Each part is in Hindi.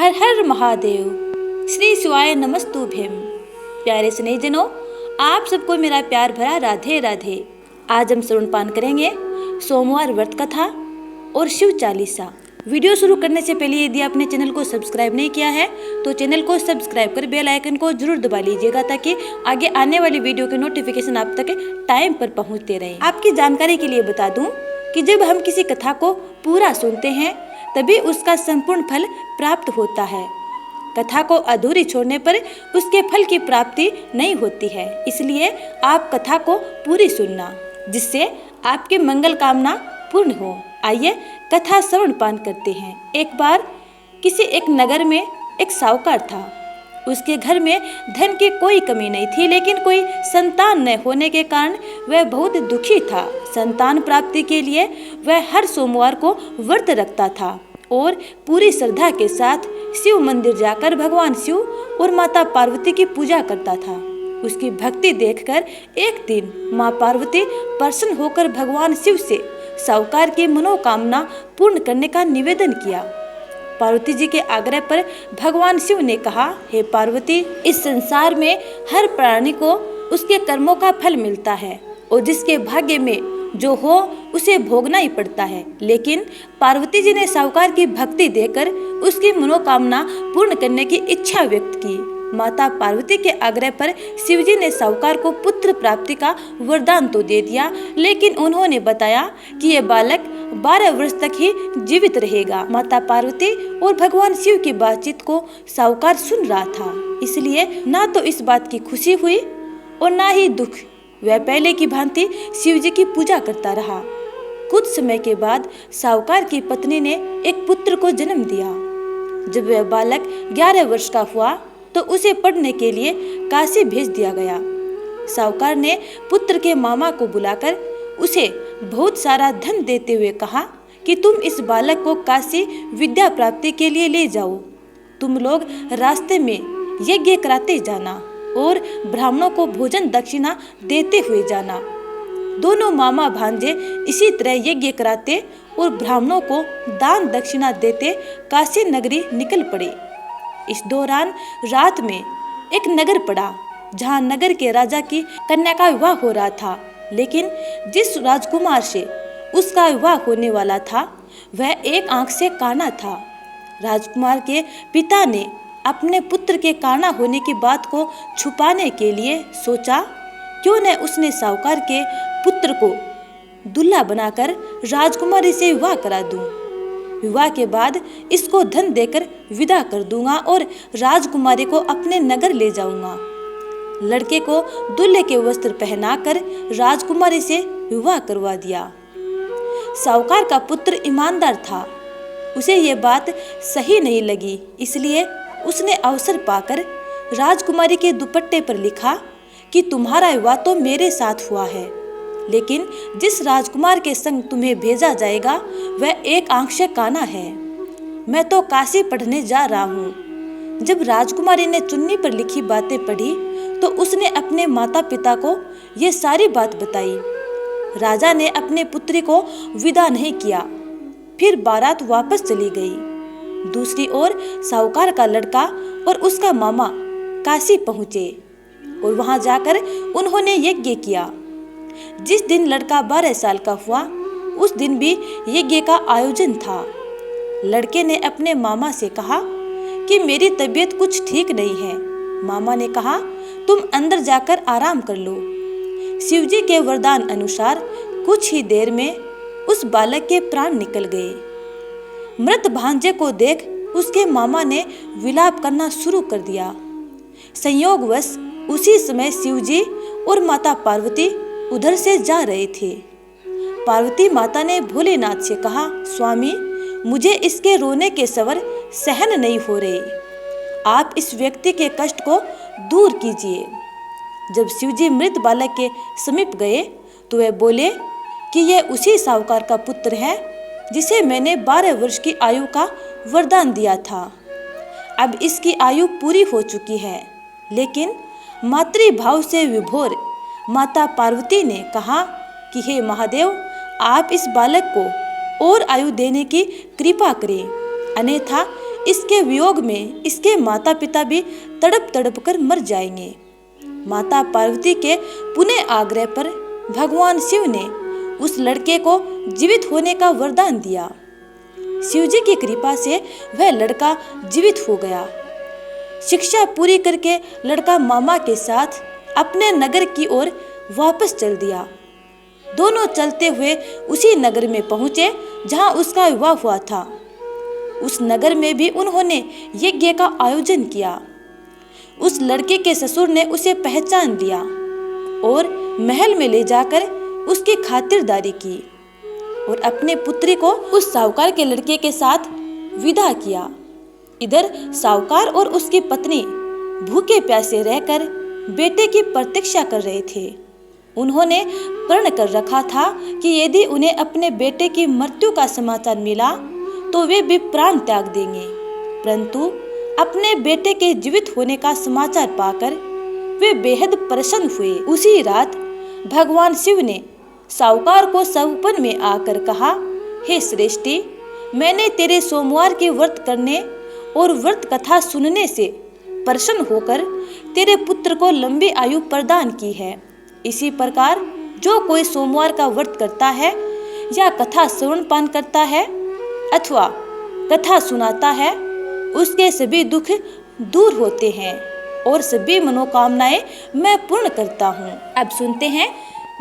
हर हर महादेव। श्री शिवाय नमस्तुभ्यम। प्यारे स्नेहीजनों, आप सबको मेरा प्यार भरा राधे राधे। आज हम श्रवण पान करेंगे सोमवार व्रत कथा और शिव चालीसा। वीडियो शुरू करने से पहले यदि आपने चैनल को सब्सक्राइब नहीं किया है तो चैनल को सब्सक्राइब कर बेल आइकन को जरूर दबा लीजिएगा ताकि आगे आने वाली वीडियो के नोटिफिकेशन आप तक टाइम पर पहुंचते रहे। आपकी जानकारी के लिए बता दूं कि जब हम किसी कथा को पूरा सुनते हैं तभी उसका संपूर्ण फल प्राप्त होता है। कथा को अधूरी छोड़ने पर उसके फल की प्राप्ति नहीं होती है। इसलिए आप कथा को पूरी सुनना जिससे आपकी मंगल कामना पूर्ण हो। आइए कथा श्रवण पान करते हैं। एक बार किसी एक नगर में एक साहूकार था। उसके घर में धन की कोई कमी नहीं थी, लेकिन कोई संतान न होने के कारण वह बहुत दुखी था। संतान प्राप्ति के लिए वह हर सोमवार को व्रत रखता था और पूरी श्रद्धा के साथ शिव मंदिर जाकर भगवान शिव और माता पार्वती की पूजा करता था। उसकी भक्ति देखकर एक दिन माँ पार्वती प्रसन्न होकर भगवान शिव से साहूकार की मनोकामना पूर्ण करने का निवेदन किया। पार्वती जी के आग्रह पर भगवान शिव ने कहा, हे पार्वती, इस संसार में हर प्राणी को उसके कर्मों का फल मिलता है और जिसके भाग्य में जो हो उसे भोगना ही पड़ता है। लेकिन पार्वती जी ने साहूकार की भक्ति देकर उसकी मनोकामना पूर्ण करने की इच्छा व्यक्त की। माता पार्वती के आग्रह पर शिवजी ने साहूकार को पुत्र प्राप्ति का वरदान तो दे दिया, लेकिन उन्होंने बताया कि यह बालक 12 वर्ष तक ही जीवित रहेगा। माता पार्वती और भगवान शिव की बातचीत को साहूकार सुन रहा था, इसलिए ना तो इस बात की खुशी हुई और ना ही दुख। वह पहले की भांति शिवजी की पूजा करता रहा। कुछ समय के बाद साहूकार की पत्नी ने एक पुत्र को जन्म दिया। जब वह बालक 11 वर्ष का हुआ तो उसे पढ़ने के लिए काशी भेज दिया गया। साहूकार ने पुत्र के मामा को बुलाकर उसे बहुत सारा धन देते हुए कहा कि तुम इस बालक को काशी विद्या प्राप्ति के लिए ले जाओ। तुम लोग रास्ते में यज्ञ कराते जाना और ब्राह्मणों को भोजन दक्षिणा देते हुए जाना। दोनों मामा भांजे इसी तरह यज्ञ कराते और ब्राह्मणों को दान दक्षिणा देते काशी नगरी निकल पड़े। इस दौरान रात में एक नगर पड़ा जहां नगर के राजा की कन्या का विवाह हो रहा था, लेकिन जिस राजकुमार से उसका विवाह होने वाला था वह एक आंख से काना था। राजकुमार के पिता ने अपने पुत्र के काना होने की बात को छुपाने के लिए सोचा क्यों न उसने साहूकार के पुत्र को दूल्हा बनाकर राजकुमारी से विवाह करा दूं। विवाह के बाद इसको धन देकर विदा कर दूंगा और राजकुमारी को अपने नगर ले जाऊंगा। लड़के को दूल्हे के वस्त्र पहनाकर राजकुमारी से विवाह करवा दिया। साहूकार का पुत्र ईमानदार था। उसे ये बात सही नहीं लगी, इसलिए उसने अवसर पाकर राजकुमारी के दुपट्टे पर लिखा कि तुम्हारा विवाह तो मेरे साथ हुआ है, लेकिन जिस राजकुमार के संग तुम्हें भेजा जाएगा वह एक आंख से काना है। मैं तो काशी पढ़ने जा रहा हूँ। जब राजकुमारी ने चुन्नी पर लिखी बातें पढ़ी तो उसने अपने माता पिता को ये सारी बात बताई। राजा ने अपने पुत्री को विदा नहीं किया, फिर बारात वापस चली गई। दूसरी ओर साहूकार का लड़का और उसका मामा काशी पहुँचे और वहाँ जाकर उन्होंने यज्ञ किया। जिस दिन लड़का 12 साल का हुआ उस दिन भी यज्ञ का आयोजन था। लड़के ने अपने मामा से कहा कि मेरी तबीयत कुछ ठीक नहीं है। मामा ने कहा तुम अंदर जाकर आराम कर लो। शिवजी के वरदान अनुसार कुछ ही देर में उस बालक के प्राण निकल गए। मृत भांजे को देख उसके मामा ने विलाप करना शुरू कर दिया। संयोगवश उसी समय शिवजी और माता पार्वती उधर से जा रहे थे। पार्वती माता ने भोलेनाथ से कहा, स्वामी, मुझे इसके रोने के स्वर सहन नहीं हो रहे, आप इस व्यक्ति के कष्ट को दूर कीजिए। जब शिवजी मृत बालक के समीप गए तो वे बोले कि यह उसी साहूकार का पुत्र है जिसे मैंने 12 वर्ष की आयु का वरदान दिया था। अब इसकी आयु पूरी हो चुकी है। लेकिन मातृभाव से विभोर माता पार्वती ने कहा कि हे महादेव, आप इस बालक को और आयु देने की कृपा करें, अन्यथा इसके वियोग में इसके माता पिता भी तड़प तड़प कर मर जाएंगे। माता पार्वती के पुनः आग्रह पर भगवान शिव ने उस लड़के को जीवित होने का वरदान दिया। शिव जी की कृपा से वह लड़का जीवित हो गया। शिक्षा पूरी करके लड़का मामा के साथ अपने नगर की ओर वापस चल दिया। दोनों चलते हुए उसी नगर में पहुंचे जहां उसका विवाह हुआ था। उस नगर में भी उन्होंने यज्ञ का आयोजन किया। उस लड़के के ससुर ने उसे पहचान लिया और महल में ले जाकर उसकी खातिरदारी की और अपने पुत्री को उस साहूकार के लड़के के साथ विदा किया। इधर साहूकार और उसकी पत्नी भूखे प्यासे रहकर बेटे की प्रतीक्षा कर रहे थे। उन्होंने प्रण कर रखा था कि यदि उन्हें अपने बेटे की मृत्यु का समाचार मिला तो वे भी प्राण त्याग देंगे, परंतु अपने बेटे के जीवित होने का समाचार पाकर वे बेहद प्रसन्न हुए। उसी रात भगवान शिव ने साहूकार को सपन में आकर कहा, हे श्रेष्ठी, मैंने तेरे सोमवार के व्रत करने और व्रत कथा सुनने से प्रसन्न होकर तेरे पुत्र को लंबी आयु प्रदान की है। इसी प्रकार जो कोई सोमवार का व्रत करता है या कथा श्रवण पान करता है अथवा कथा सुनाता है, उसके सभी दुख दूर होते हैं और सभी मनोकामनाएं मैं पूर्ण करता हूँ। अब सुनते हैं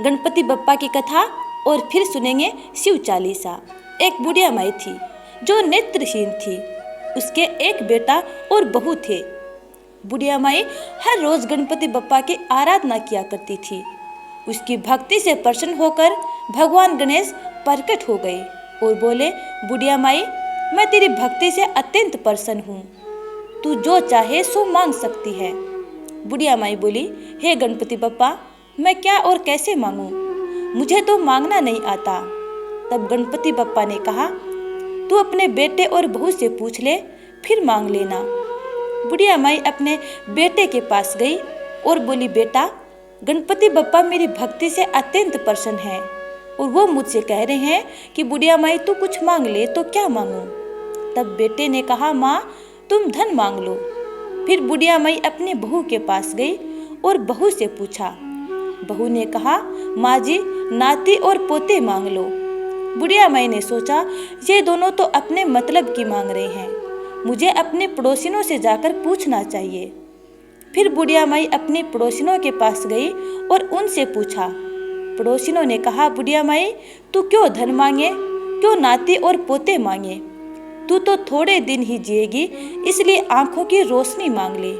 गणपति बप्पा की कथा और फिर सुनेंगे शिव चालीसा। एक बुढ़िया माई थी जो नेत्रहीन थी। उसके एक बेटा और बहू थे। बुढ़िया माई हर रोज गणपति बप्पा की आराधना किया करती थी। उसकी भक्ति से प्रसन्न होकर भगवान गणेश प्रकट हो गए और बोले, बुढ़िया माई, मैं तेरी भक्ति से अत्यंत प्रसन्न हूँ, तू जो चाहे सो मांग सकती है। बुढ़िया माई बोली, हे गणपति बप्पा, मैं क्या और कैसे मांगूं? मुझे तो मांगना नहीं आता। तब गणपति बप्पा ने कहा, तू अपने बेटे और बहू से पूछ ले, फिर मांग लेना। बुढ़िया माई अपने बेटे के पास गई और बोली, बेटा, गणपति बप्पा मेरी भक्ति से अत्यंत प्रसन्न है और वो मुझसे कह रहे हैं कि बुढ़िया माई तू कुछ मांग ले, तो क्या मांगूं? तब बेटे ने कहा, माँ, तुम धन मांग लो। फिर बुढ़िया माई अपनी बहू के पास गई और बहू से पूछा। बहू ने कहा, माँ जी, नाती और पोते मांग लो। बुढ़िया माई ने सोचा, ये दोनों तो अपने मतलब की मांग रहे हैं, मुझे अपने पड़ोसिनों से जाकर पूछना चाहिए। फिर बुढ़िया माई अपने पड़ोसिनों के पास गई और उनसे पूछा। पड़ोसिनों ने कहा, बुढ़िया माई, तू क्यों धन मांगे, क्यों नाती और पोते मांगे? तू तो थोड़े दिन ही जिएगी, इसलिए आंखों की रोशनी मांग ले,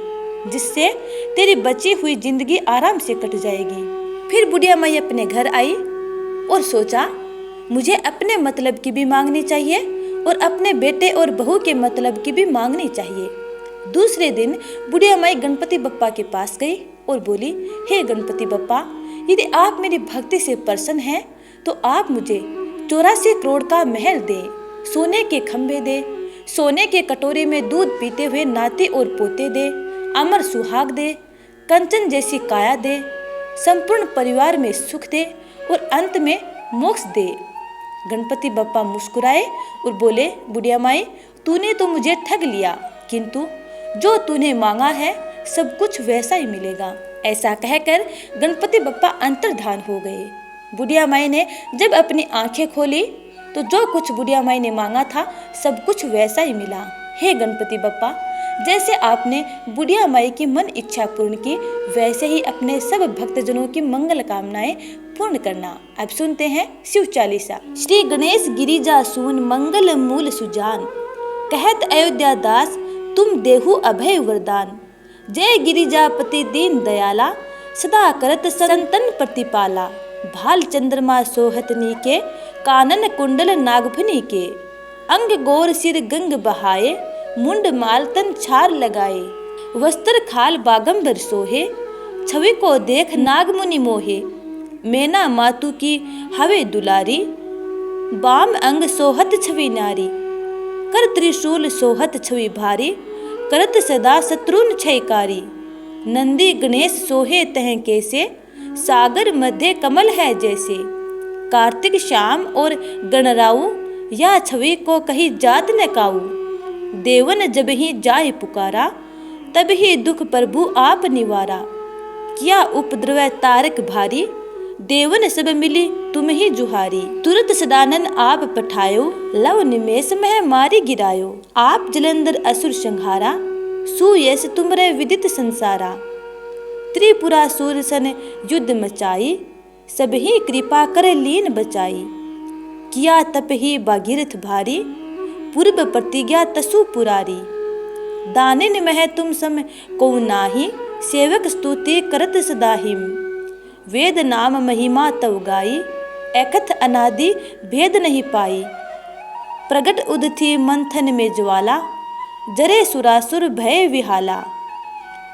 जिससे तेरी बची हुई जिंदगी आराम से कट जाएगी। फिर बुढ़िया माई अपने घर आई और सोचा, मुझे अपने मतलब की भी मांगनी चाहिए और अपने बेटे और बहू के मतलब की भी मांगनी चाहिए। दूसरे दिन बुढ़िया माई गणपति बप्पा के पास गई और बोली, हे गणपति बप्पा, यदि आप मेरी भक्ति से प्रसन्न हैं तो आप मुझे 84 करोड़ का महल दे, सोने के खंभे दे, सोने के कटोरे में दूध पीते हुए नाती और पोते दे, अमर सुहाग दे, कंचन जैसी काया दे, संपूर्ण परिवार में सुख दे और अंत में मोक्ष दे। गणपति बप्पा मुस्कुराए और बोले, बुढ़िया माई, तूने तो मुझे ठग लिया, किंतु जो तूने मांगा है सब कुछ वैसा ही मिलेगा। ऐसा कहकर गणपति बप्पा अंतर्धान हो गए। बुढ़िया माई ने जब अपनी आंखें खोली तो जो कुछ बुढ़िया माई ने मांगा था सब कुछ वैसा ही मिला। हे गणपति बप्पा, जैसे आपने बुढ़िया माई की मन इच्छा पूर्ण की, वैसे ही अपने सब भक्तजनों की मंगल कामनाएं पूर्ण करना। अब सुनते हैं शिव चालीसा। श्री गणेश गिरिजा सून मंगल मूल सुजान, कहत अयोध्या दास तुम देहु अभय वरदान। जय गिरिजापति दीन दयाला, सदा करत संतन प्रतिपाला। भाल चंद्रमा सोहत नीके, कानन कुंडल नागफनी के। अंग गोर सिर गंग बहाए, मुंड माल तन छार लगाए। वस्त्र खाल बागंबर सोहे, छवि को देख नाग मुनि मोहे। मैना मातु की हवे दुलारी, बाम अंग सोहत छवि नारी। कर त्रिशूल सोहत छवि भारी, करत सदा शत्रुन क्षयकारी। नंदी गणेश सोहे तह कैसे, सागर मध्य कमल है जैसे। कार्तिक श्याम और गणराऊ, या छवि को कही जात न काऊ। देवन जब ही जाय पुकारा, तब ही दुख प्रभु आप निवारा। किया उपद्रव तारक भारी, देवन सब मिली तुम ही जुहारी। तुरत सदानन आप पठायो, लव निमेष मह मारी गिरायो। आप जलंधर असुर संहारा, सुयश तुमरे विदित संसारा। त्रिपुरासुर सन युद्ध मचाई, सब ही कृपा कर लीन बचाई। किया तप ही भागीरथ भारी, पूर्व प्रतिज्ञा तसु पुरारी। दानिन मह तुम सम को नाही, सेवक स्तुति करत सदाहिम। वेद नाम महिमा तव गाई, एकथ अनादि भेद नहीं पाई। प्रगट उदथी मंथन में ज्वाला, जरे सुरासुर भय विहाला।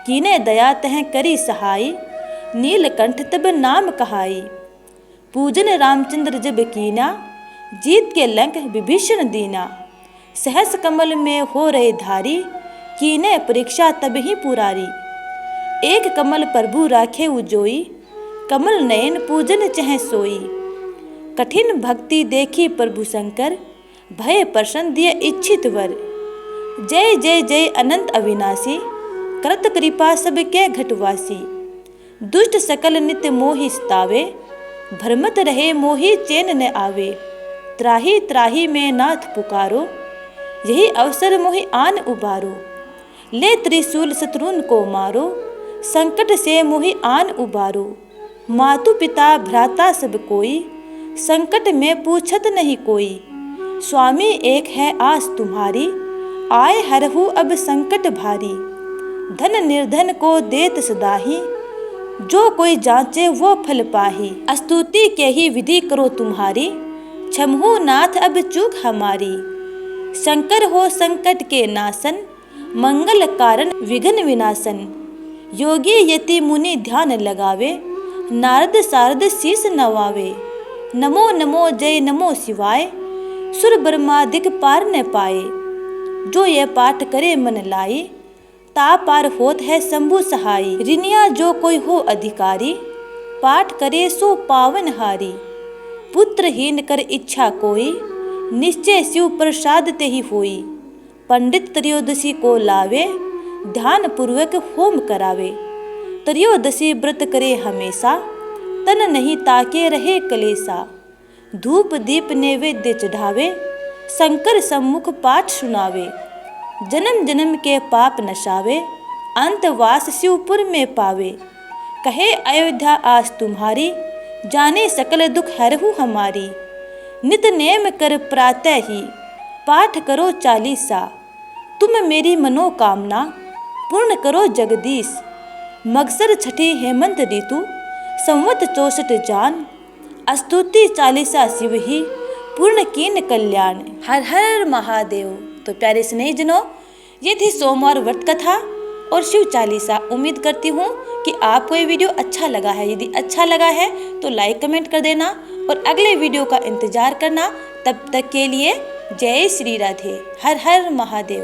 कीने दया तह करी सहाई, नीलकंठ तब नाम कहाई। पूजन रामचंद्र जब कीना, जीत के लंक विभीषण दीना। सहस कमल में हो रहे धारी, कीने परीक्षा तब ही पुरारी। एक कमल प्रभु राखे उजोई, कमल नयन पूजन चह सोई। कठिन भक्ति देखी प्रभु शंकर, भय प्रसन्न दिए इच्छित वर। जय जय जय अनंत अविनाशी, करत कृपा सब के घटवासी। दुष्ट सकल नित्य मोहि सतावे, भ्रमत रहे मोहि चैन न आवे। त्राही त्राही में नाथ पुकारो, यही अवसर मोहि आन उबारो। ले त्रिशूल शत्रुन को मारो, संकट से मोहि आन उबारो। मातु पिता भ्राता सब कोई, संकट में पूछत नहीं कोई। स्वामी एक है आस तुम्हारी, आए हरहु अब संकट भारी। धन निर्धन को देत सदाही, जो कोई जांचे वो फल पाही। स्तुति के ही विधि करो तुम्हारी, क्षमहु नाथ अब चूक हमारी। शंकर हो संकट के नाशन, मंगल कारण विघ्न विनाशन। योगी यति मुनि ध्यान लगावे, नारद सारद शीस नवावे। नमो नमो जय नमो शिवाय, सुर ब्रह्मादिक पार न पाए। जो ये पाठ करे मन लाई, ता पार होत है शंभु सहाई। ऋनिया जो कोई हो अधिकारी, पाठ करे सो पावन हारी। पुत्रहीन कर इच्छा कोई, निश्चय शिव प्रसाद ते ही होई। पंडित त्रयोदशी को लावे, ध्यान पूर्वक होम करावे। त्रयोदशी व्रत करे हमेशा, तन नहीं ताके रहे कलेसा। धूप दीप नैवेद्य चढ़ावे, शंकर सम्मुख पाठ सुनावे। जन्म जन्म के पाप नशावे, अंतवास शिवपुर में पावे। कहे अयोध्या आस तुम्हारी, जाने सकल दुख हरहु हमारी। नित नेम कर प्रातः ही, पाठ करो चालीसा। तुम मेरी मनोकामना, पूर्ण करो जगदीश। मगसर छठी हेमंत ऋतु, संवत 64 जान। स्तुति चालीसा शिव ही, पूर्ण कीन कल्याण। हर हर महादेव। तो प्यारे स्नेहीजनों, ये थी सोमवार व्रत कथा और शिव चालीसा। उम्मीद करती हूँ कि आपको ये वीडियो अच्छा लगा है। यदि अच्छा लगा है तो लाइक कमेंट कर देना और अगले वीडियो का इंतजार करना। तब तक के लिए जय श्री राधे। हर हर महादेव।